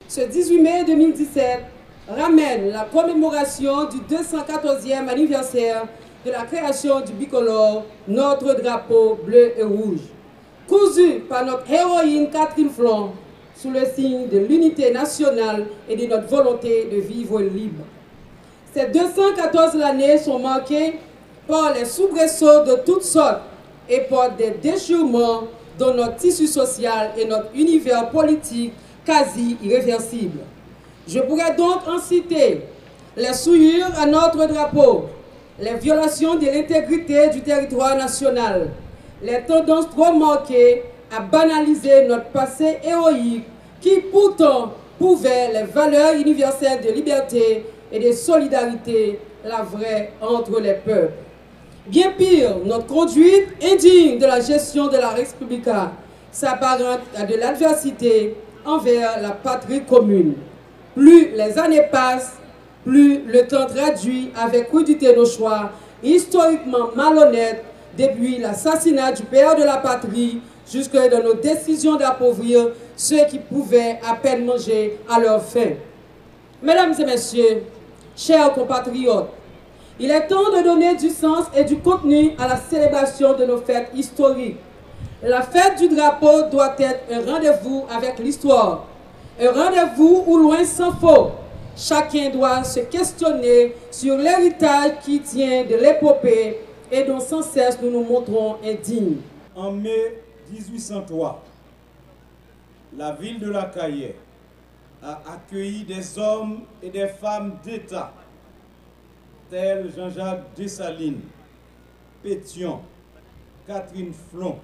Ce 18 mai 2017 ramène la commémoration du 214e anniversaire de la création du bicolore, notre drapeau bleu et rouge, cousu par notre héroïne Catherine Flon, sous le signe de l'unité nationale et de notre volonté de vivre libre. Ces 214 années sont marquées par les soubresauts de toutes sortes et par des déchirements dans notre tissu social et notre univers politique quasi irréversible. Je pourrais donc en citer les souillures à notre drapeau, les violations de l'intégrité du territoire national, les tendances trop marquées à banaliser notre passé héroïque qui pourtant prouvait les valeurs universelles de liberté et de solidarité, la vraie entre les peuples. Bien pire, notre conduite indigne de la gestion de la République s'apparente à de l'adversité envers la patrie commune. Plus les années passent, plus le temps traduit avec crudité nos choix historiquement malhonnêtes depuis l'assassinat du père de la patrie jusque dans nos décisions d'appauvrir ceux qui pouvaient à peine manger à leur faim. Mesdames et messieurs, chers compatriotes, il est temps de donner du sens et du contenu à la célébration de nos fêtes historiques. La fête du drapeau doit être un rendez-vous avec l'histoire, un rendez-vous où loin s'en faut. Chacun doit se questionner sur l'héritage qui tient de l'épopée et dont sans cesse nous nous montrons indignes. En mai 1803, la ville de La Cayenne a accueilli des hommes et des femmes d'État tels Jean-Jacques Dessalines, Pétion, Catherine Flon,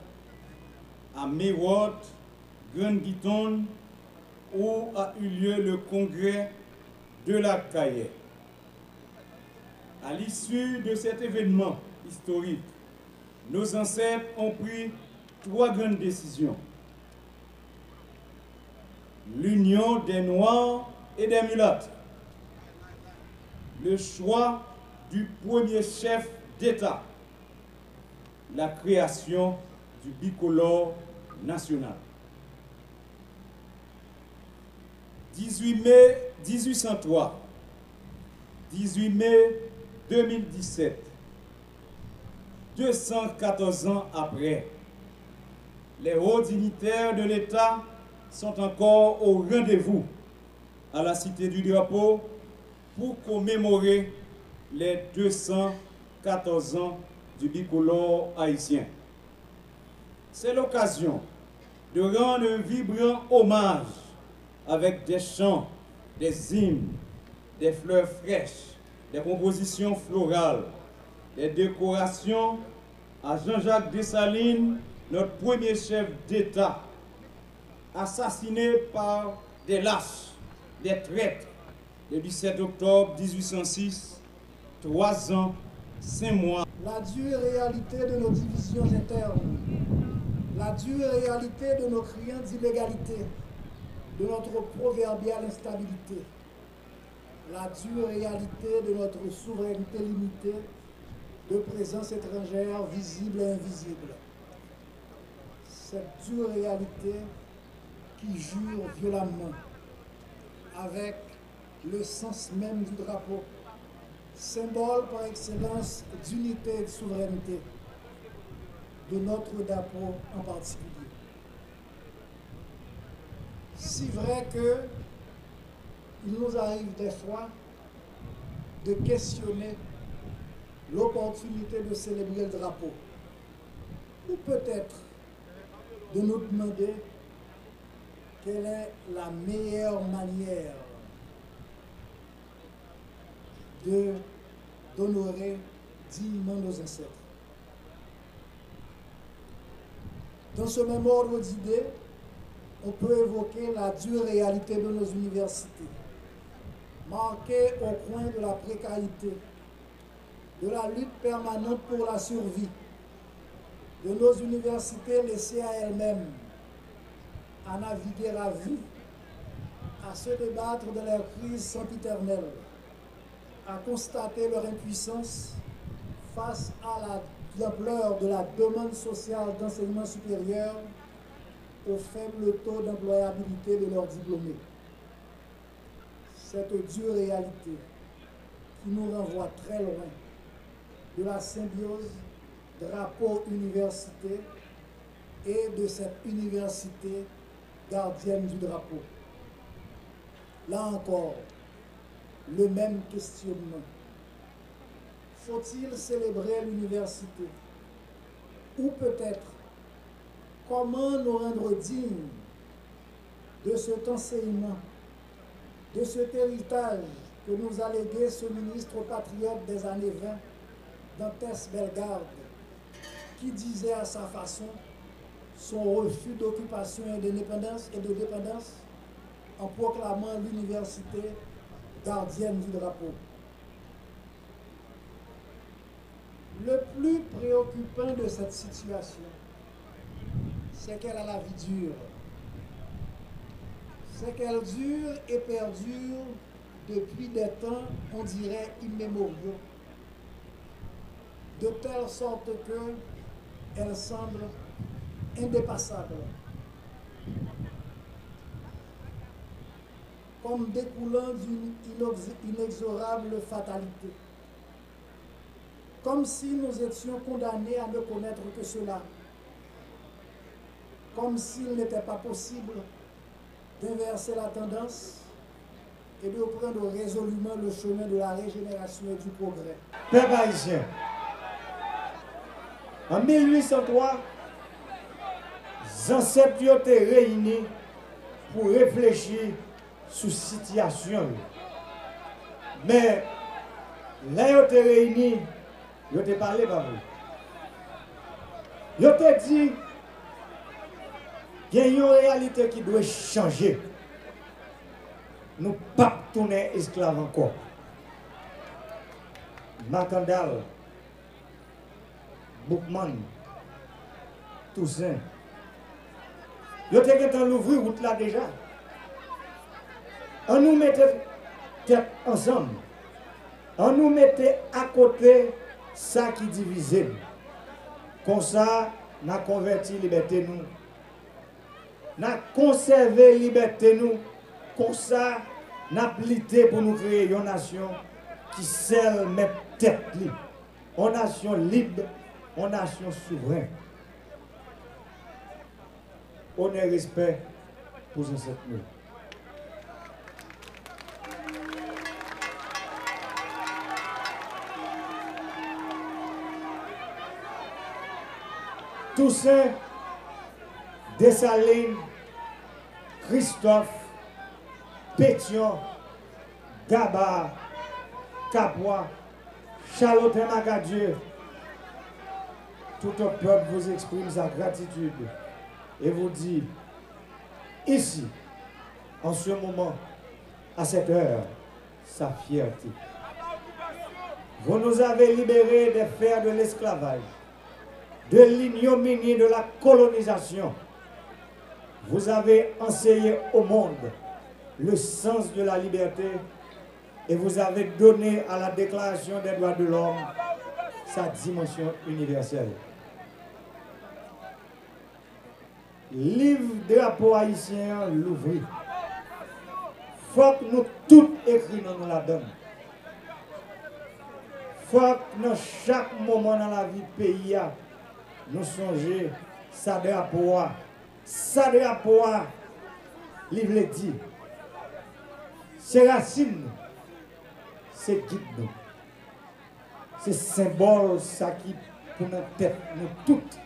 à Mewot, Grand-Guiton, où a eu lieu le congrès de La Cayenne. À l'issue de cet événement historique, nos ancêtres ont pris 3 grandes décisions. L'union des Noirs et des Mulattes, le choix du premier chef d'État, la création du bicolore national. 18 mai 1803, 18 mai 2017, 214 ans après, les hauts dignitaires de l'État sont encore au rendez-vous à la Cité du Drapeau pour commémorer les 214 ans du bicolore haïtien. C'est l'occasion de rendre un vibrant hommage avec des chants, des hymnes, des fleurs fraîches, des compositions florales, des décorations à Jean-Jacques Dessalines, notre premier chef d'État, assassiné par des lâches, des traîtres, le 17 octobre 1806, 3 ans, 5 mois. La dure réalité de nos divisions internes, la dure réalité de nos criants d'illégalité, de notre proverbiale instabilité, la dure réalité de notre souveraineté limitée, de présence étrangère visible et invisible. Cette dure réalité qui jure violemment avec le sens même du drapeau, symbole par excellence d'unité et de souveraineté, de notre drapeau en particulier. Si vrai que il nous arrive des fois de questionner l'opportunité de célébrer le drapeau, ou peut-être de nous demander quelle est la meilleure manière d'honorer dignement nos ancêtres. Dans ce même ordre d'idées, on peut évoquer la dure réalité de nos universités, marquée au coin de la précarité, de la lutte permanente pour la survie, de nos universités laissées à elles-mêmes, à naviguer à vue, à se débattre de leur crise sempiternelle, à constater leur impuissance face à l'ampleur de la demande sociale d'enseignement supérieur au faible taux d'employabilité de leurs diplômés. Cette dure réalité qui nous renvoie très loin de la symbiose drapeau-université et de cette université gardienne du drapeau. Là encore, le même questionnement. Faut-il célébrer l'université? Ou peut-être, comment nous rendre dignes de cet enseignement, de cet héritage que nous a légué ce ministre patriote des années 20, Dantès Bellegarde, qui disait à sa façon son refus d'occupation et de dépendance en proclamant l'université gardienne du drapeau. Le plus préoccupant de cette situation, c'est qu'elle a la vie dure. C'est qu'elle dure et perdure depuis des temps, on dirait, immémoriaux, de telle sorte qu'elle semble indépassable, comme découlant d'une inexorable fatalité, comme si nous étions condamnés à ne connaître que cela, comme s'il n'était pas possible d'inverser la tendance et de prendre résolument le chemin de la régénération et du progrès. Peuple haïtien, en 1803, les ancêtres étaient réunis pour réfléchir sur la situation. Mais là, ils étaient réunis, ils étaient parlé par vous. Ils étaient dit qu'il y a une réalité qui doit changer. Nous ne pouvons pas tourner esclaves encore. Macandal, Boukman, Toussaint, ils étaient en l'ouvrir route là déjà. On nous mettait tête ensemble. On nous mettait à côté ça qui divisait. Comme ça, on a converti la liberté nous. On a conservé la liberté nous. Comme ça, on a lutté pour nous créer une nation qui seule met tête libre. Une nation libre, une nation souveraine. Honneur et respect pour ces ancêtres. Toussaint, Dessalines, Christophe, Pétion, Gaba, Capois, Charlotte Magadieu, tout un peuple vous exprime sa gratitude et vous dit, ici, en ce moment, à cette heure, sa fierté. Vous nous avez libérés des fers de l'esclavage, de l'ignominie de la colonisation. Vous avez enseigné au monde le sens de la liberté et vous avez donné à la Déclaration des droits de l'homme sa dimension universelle. Livre drapeau haïtien l'ouvrir. Faut que nous tous écrivons nous la donne. Faut que dans chaque moment dans la vie du pays, nous songeons sa drapeau. Sa drapeau, livre le dit. C'est racine, c'est guide nous. C'est symbole ça qui pour notre tête, nous toutes.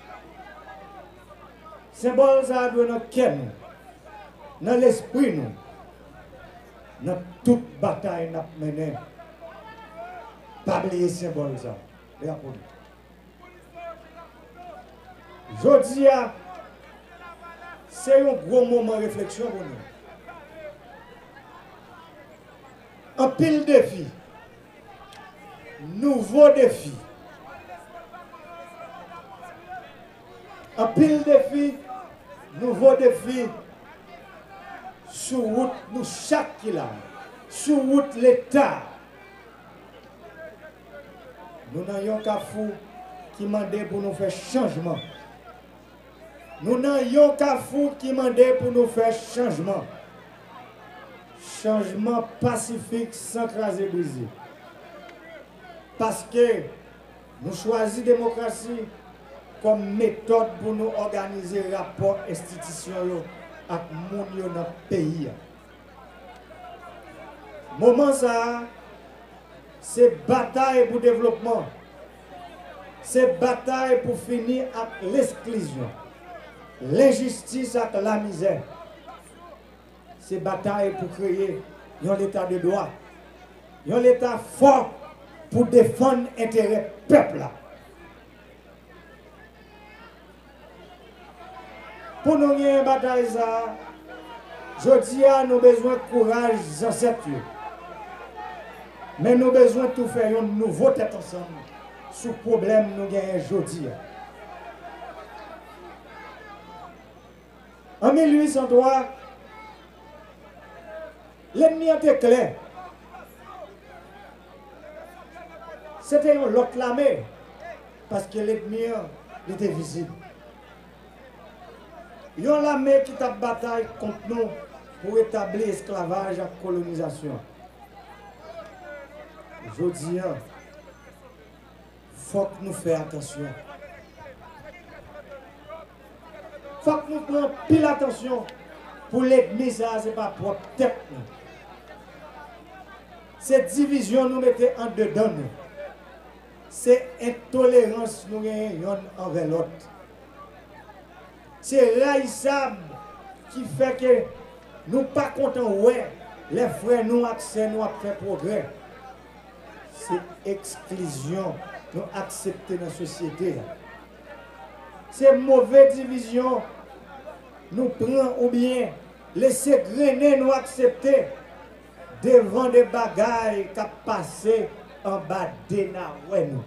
Symbole ça doit notre cœur, dans l'esprit nous. Dans toute bataille nous menons. Pas oublier symbole ça. Je dis, c'est un gros moment de réflexion pour nous. Un pile défi, nouveau défi. Un pile défi, nouveau défi. Sur route, nous chaque kilomètre, sur route l'État. Nous n'avons qu'à fou qui m'a demandé pour nous faire changement. Nous n'avons un Carrefour qui demandait pour nous faire changement. Changement pacifique sans craser briser. Parce que nous choisissons la démocratie comme méthode pour nous organiser rapport institutionnel avec le monde dans le pays. Moment ça, c'est bataille pour le développement. C'est bataille pour finir avec l'exclusion, l'injustice avec la misère. C'est bataille pour créer un état de droit, un état fort pour défendre l'intérêt du peuple. Pour nous gagner une bataille, je dis à nous besoin de courage ancêtres. Mais nous avons besoin de tout faire un nouveau tête ensemble sur le problème que nous gagnons aujourd'hui. En 1803, l'ennemi était clair. C'était une autre l'armée parce que l'ennemi était visible. Il y a l'armée qui a bataille contre nous pour établir l'esclavage et la colonisation. Je dis, il faut que nous fassions attention. Il faut que nous prenions pile attention pour l'ennemi, ça, ce n'est pas propre tête. Cette division nous mettait en dedans. C'est intolérance nous gagnons envers l'autre. C'est raïsable qui fait que nous ne sommes pas contents, ouais, les frères nous accès, nous avons fait progrès. C'est exclusion, nous accepter dans la société. C'est mauvaise division, nous prenons ou bien laisser grainer, nous accepter devant des bagailles qui passent en bas de nous.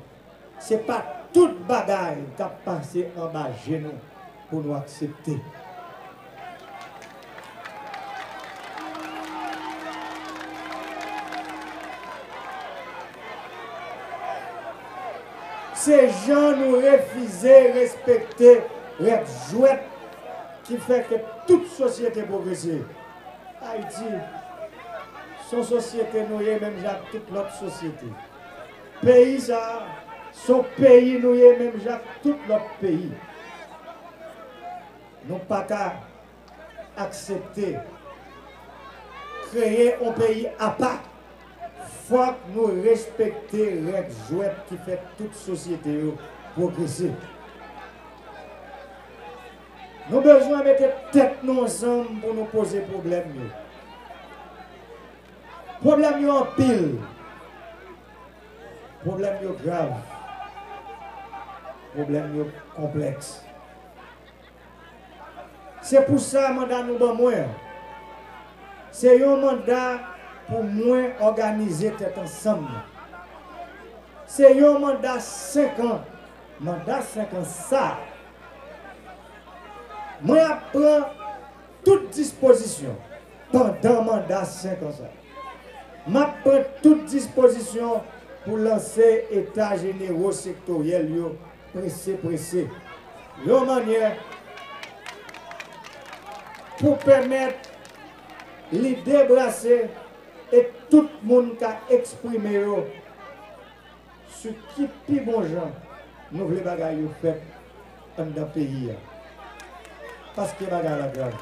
Ce n'est pas toute bagaille qui passe en bas de nous pour nous accepter. Ces gens nous refusent de respecter les jouets qui fait que toute société progresse. Haïti, son société nous est même Jacques toute l'autre société. Pays ça, son pays nous est même Jacques tout l'autre pays. Nous pas qu'à accepter créer un pays à part. Il faut que nous respections les règles jouets qui fait toute société progresser. Nous avons besoin de mettre tête nous ensemble pour nous poser problème. Problème en pile. Problème grave. Problème complexe. C'est pour ça que le mandat nous avons moins. C'est un mandat pour moins organiser tête ensemble. C'est un mandat 5 ans. Mandat 5 ans, ça. Moi, je prends toute disposition pendant le mandat 5 ans. Je prends toute disposition pour lancer l'état général sectoriel pressé. De manière pour permettre de débrasser et tout le monde qui a exprimé ce qui est bon gens nous voulons bagaille faire dans le pays. Parce que bagaille la grave.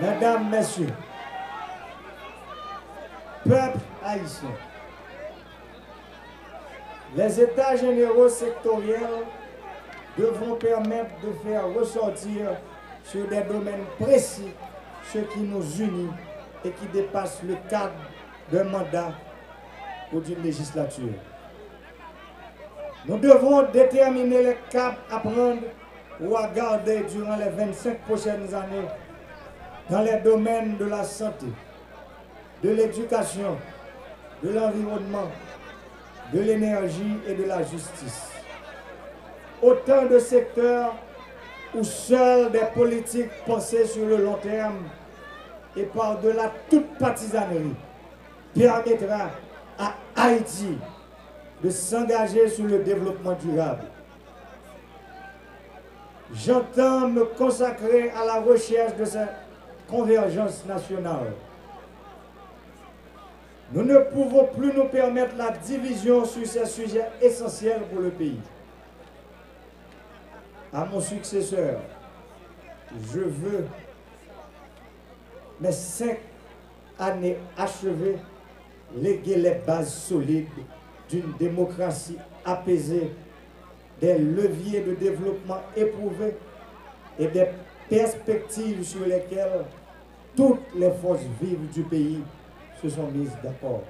Mesdames, messieurs, peuple haïtien, les états généraux sectoriels devront permettre de faire ressortir sur des domaines précis ce qui nous unit et qui dépasse le cadre d'un mandat ou d'une législature. Nous devrons déterminer les caps à prendre ou à garder durant les 25 prochaines années dans les domaines de la santé, de l'éducation, de l'environnement, de l'énergie et de la justice. Autant de secteurs où seules des politiques pensées sur le long terme et par-delà toute partisanerie permettra à Haïti de s'engager sur le développement durable. J'entends me consacrer à la recherche de cette convergence nationale. Nous ne pouvons plus nous permettre la division sur ces sujets essentiels pour le pays. À mon successeur, je veux mes 5 années achevées léguer les bases solides d'une démocratie apaisée, des leviers de développement éprouvés et des perspectives sur lesquelles toutes les forces vives du pays se sont mises d'accord.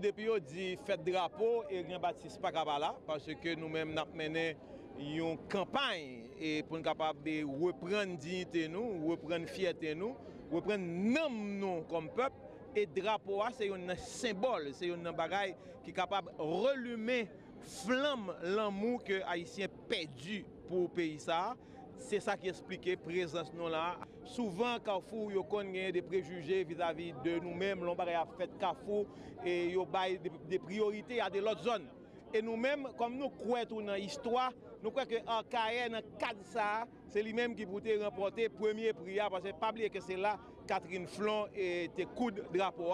Depuis on dit fête drapeau et Jean-Baptiste pas là parce que nous-mêmes nous mené une campagne et pour nous capable de reprendre dignité nous, reprendre fierté nous, reprendre nom nous comme peuple et drapeau c'est un symbole, c'est un bagaille qui est capable de relumer flamme l'amour que haïtien perdu pour le pays ça. C'est ça qui explique présence nous là. Souvent Carrefour yo connaît des préjugés vis-à-vis de nous-mêmes, l'on a fait Carrefour et yo bail des priorités à de l'autre zone. Et nous-mêmes comme nous croyons dans l'histoire, nous croyons que Arcaïe dans cadre ça, c'est lui-même qui peut remporter premier prix parce que pas oublier que c'est là Catherine Flon et tes coups de drapeau.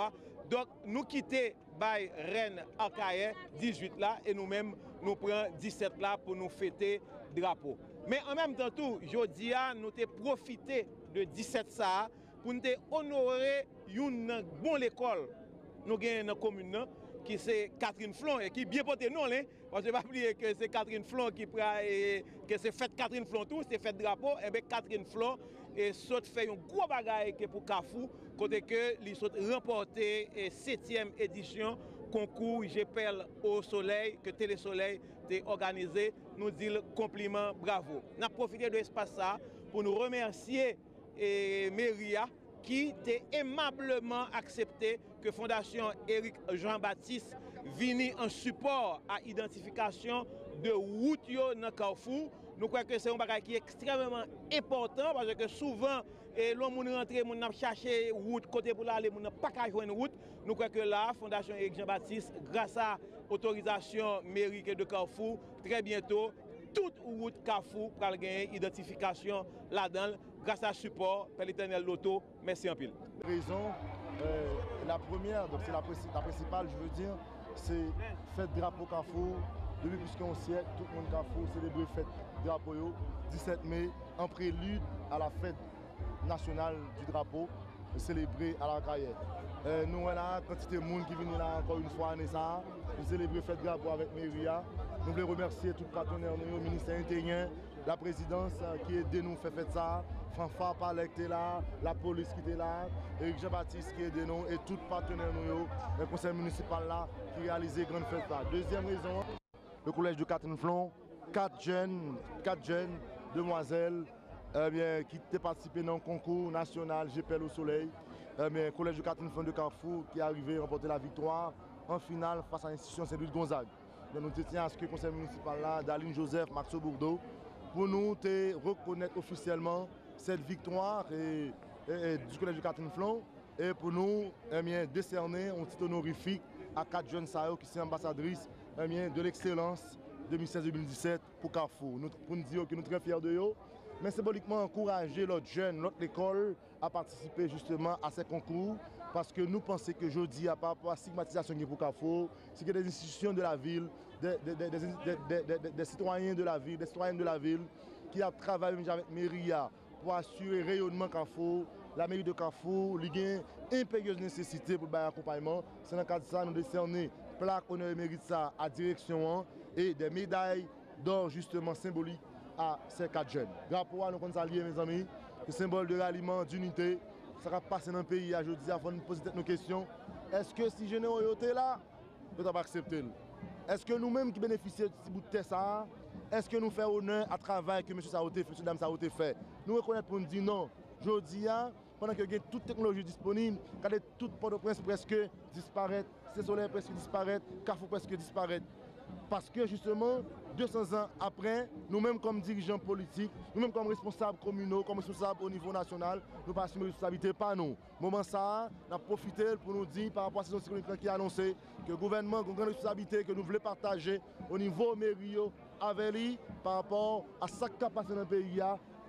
Donc nous quitter by Reine Arcaïe 18 là et nous-mêmes nous prenons 17 là pour nous fêter drapeau. Mais en même temps tout, jodi a nous te profité de 17 ça pour nous honorer une bonne école nous gagnons dans la commune qui c'est Catherine Flon et qui bien porté nous parce que pas oublier que c'est Catherine Flon qui que c'est fête Catherine Flon tout, c'est fête drapeau et bien Catherine Flon et saute fait un gros bagaille pour Carrefour côté que il saute remporté 7e édition concours GPL au soleil que Télé Soleil a organisé, nous dit le compliment bravo. Nous avons profité de l'espace ça pour nous remercier Méria qui a aimablement accepté que Fondation Éric Jean-Baptiste vienne en support à l'identification de route dans Carrefour. Nous croyons que c'est un bagage qui est extrêmement important parce que souvent, l'on rentre, on cherche route côté pour aller, on n'a pas qu'à jouer une route. Nous croyons que là, Fondation Éric Jean-Baptiste, grâce à l'autorisation mairie de Carrefour, très bientôt, toute route Carrefour pour gagner identification là-dedans, grâce à support, par l'éternel Loto. Merci en pile. Raison, la première, donc c'est la principale, je veux dire, c'est fête drapeau Carrefour. Depuis plus qu'un siècle, tout le monde Carrefour célèbre fête drapeau 17 mai, en prélude à la fête nationale du drapeau, célébrée à la carrière. Nous, on a quantité de monde qui vient là encore une fois à ça, nous célébrer fête drapeau avec Méria. Nous voulons remercier tous les partenaires, le ministère intérieur, la présidence qui aide nous faire fête ça, Fanfare Palais qui est là, la police qui est là, Éric Jean-Baptiste qui aide nous et tous les partenaires, le conseil municipal là qui réalise grande fête ça. Deuxième raison, le collège de Catherine Flon, 4 jeunes demoiselles qui ont participé dans le concours national GPL au soleil. Le collège de Catherine Flon de Carrefour qui est arrivé à remporter la victoire en finale face à l'institution Saint-Louis de Gonzague. Donc, nous tenons à ce que le conseil municipal là, Daline Joseph, Maxo Bourdeau, pour nous reconnaître officiellement cette victoire du collège de Catherine Flon et pour nous décerner un titre honorifique à 4 jeunes qui sont ambassadrices de l'excellence 2016-2017 pour Carrefour. Pour nous dire que nous sommes très fiers de eux, mais symboliquement encourager l'autre jeune, l'autre école à participer justement à ces concours parce que nous pensons que jeudi, par rapport à la stigmatisation qui est pour Carrefour, c'est que des institutions de la ville, des citoyens de la ville, des citoyennes de la ville qui ont travaillé avec Méria pour assurer le rayonnement Carrefour. La mairie de Carrefour, il y a une impérieuse nécessité pour le accompagnement. C'est dans le cadre de ça nous décerner plaque honneur et mérite ça à direction et des médailles d'or justement symboliques à ces 4 jeunes. Drapeau, nous comptons allier mes amis, le symbole de ralliement, d'unité. Ça va passer dans le pays aujourd'hui avant de nous poser nos questions. Est-ce que si je n'ai été là, nous n'avons pas accepté? Est-ce que nous-mêmes qui bénéficions de ce bout de terre ça, est-ce que nous faisons honneur à travail que M. Saoté fait, M. Dame Saoté fait? Nous reconnaître pour nous dire non. Aujourd'hui, pendant que y a toute technologie disponible, quand tout Port-au-Prince presque disparaît, Soleil presque disparaît, Carrefour presque disparaît. Parce que justement, 200 ans après, nous-mêmes comme dirigeants politiques, nous-mêmes comme responsables communaux, comme responsables au niveau national, nous pas assumer responsabilité par nous. Moment ça, nous avons profité pour nous dire par rapport à cette saison qui a annoncé que le gouvernement a une grande responsabilité que nous voulons partager au niveau mairie avec lui par rapport à ce qui a passé dans le pays.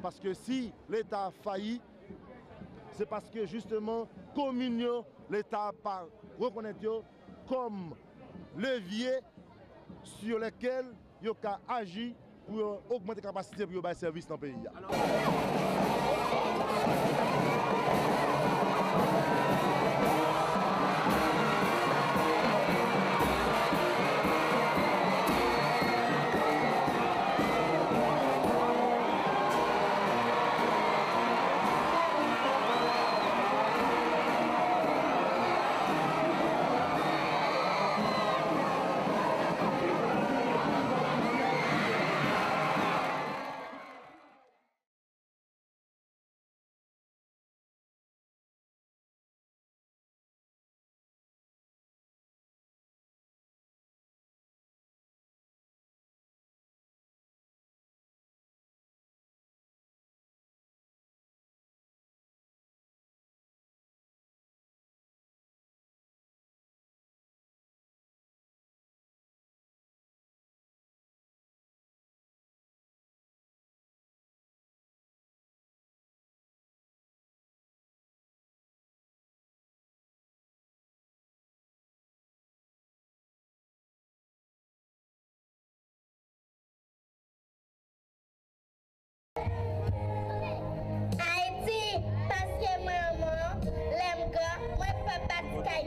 Parce que si l'État a failli, c'est parce que justement, commune, l'État pas reconnaître comme levier sur lequel il a agi pour augmenter la capacité pour faire service dans le pays.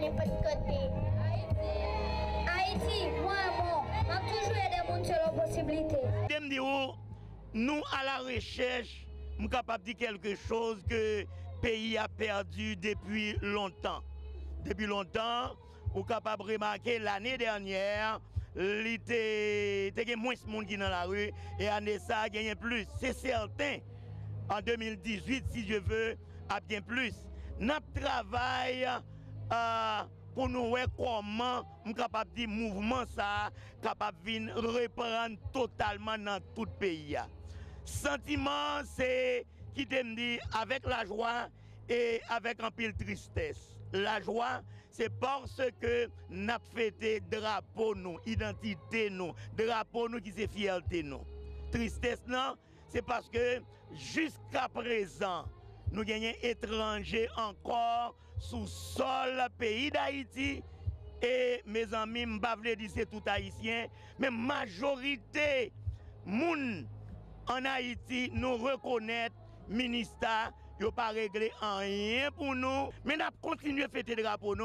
n'importe côté. Haïti, moi, on a toujours aidé les gens selon possibilité. Nous, à la recherche, nous sommes capables de dire quelque chose que le pays a perdu depuis longtemps. Depuis longtemps, nous sommes capables de remarquer l'année dernière, il y a moins de monde qui dans la rue et année ça, il y a plus. C'est certain, en 2018, si je veux, à bien plus. Nous travaillons pour nous voir comment nous sommes capables de dire mouvement ça, capable de reprendre totalement dans tout le pays. Sentiment, c'est qui te dit avec la joie et avec un pile tristesse. La joie, c'est parce que nous avons fêté drapeau nous, identité nous, drapeau nous qui c'est fierté nous. Tristesse, non, c'est parce que jusqu'à présent, nous gagnons étrangers encore sous sol pays d'Haïti. Et mes amis, je ne vais pas dire c'est tout haïtien, mais majorité moun en Haïti nous reconnaît ministère. Ils n'ont pas réglé rien pour nous. Mais nous continuons à fêter le drapeau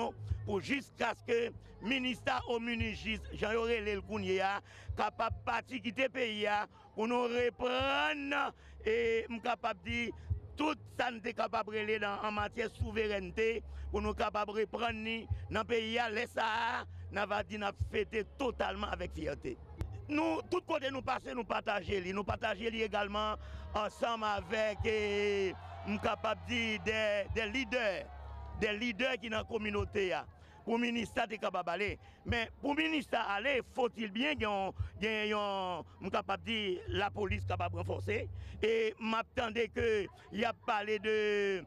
pour jusqu'à ce que le ministère au munigiste, Jean-Aurélien Kounia, capable de partir quitter le pays pour nous reprendre et nous capable de dire tout ça nous est capable de aller en matière de souveraineté pour nous capable de reprendre dans le pays, laisser ça, nous allons fêter totalement avec fierté. Nous, tout côté nous passer, nous partager également ensemble avec, nous capable de dire, des leaders qui sont dans la communauté. Pour le ministère de capable d'aller. Mais pour le ministère aller, faut-il bien capable dire la police capable de renforcer. Et m'attendais que il y a parlé de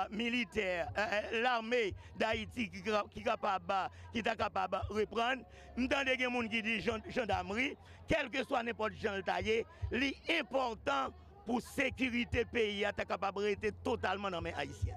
militaire, l'armée d'Haïti qui est capable de reprendre. M'attendais que des gens qui disent gendarmerie, quel que soit n'importe quel taillé, l'important pour sécurité pays, est capable de rester totalement dans les Haïtiens.